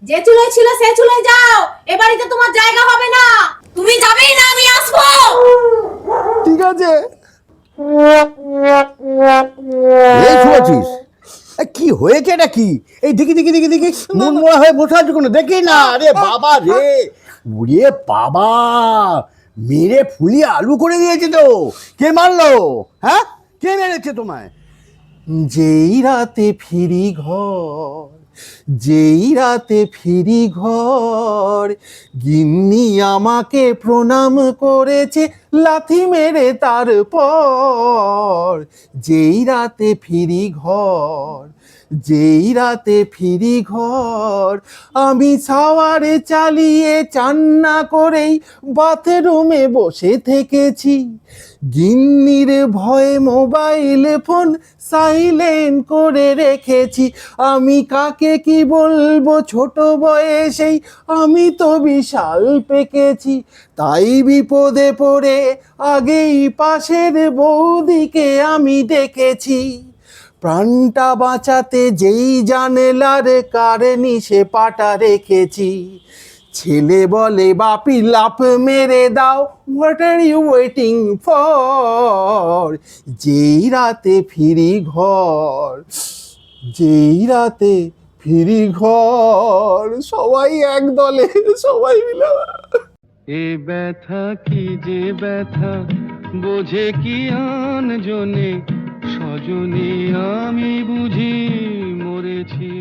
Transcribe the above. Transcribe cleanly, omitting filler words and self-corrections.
যে চুলোয় ছিল সে চুলোয় যাও, এ বাড়িতে তোমার জায়গা হবে না। তুমি যাবেই না, আমি আসবো। ঠিক আছে। এই শুয়েছিস? কি হয়েছে এটা কি? এই দেখি দেখি দেখি দেখি মন মরা হয়ে বসে আছে কোনো, দেখি না। আরে বাবা রে, উড়ে বাবা, মেরে ফুলিয়ে আলু করে দিয়েছে তো। কে মারলো? হ্যাঁ, কে মেরেছে তোমায়? যেই রাতে ফিরি ঘর, যেই রাতে ফিরি ঘর, গিন্নি আমাকে প্রণাম করেছে লাথি মেরে তারপর। যেই রাতে ফিরি ঘর, যেই রাতে ফিরি ঘর, আমি শাওয়ারে চালিয়ে চান না করেই বাথরুমে বসে থেকেছি। গিন্নির ভয়ে মোবাইল ফোন সাইলেন্ট করে রেখেছি। আমি কাকে কি বলবো, ছোট বয়সেই আমি তো বিশাল পেকেছি। তাই বিপদে পড়ে আগেই পাশের বৌদিকে আমি ডেকেছি। প্রাণটা বাঁচাতে যেই জানলার কারণে সে পাটা রেখেছি। ছেলে বলে বাপি লাফ মেরে দাও, what are you waiting for. যেই রাতে ফিরি ঘর, যেই রাতে ফিরি ঘর, সবাই এক দলে, সবাই মিলে। এ ব্যথা কি যে ব্যথা, বোঝে কি আন জনে, স্বজনে আমি বুঝি মরেছি।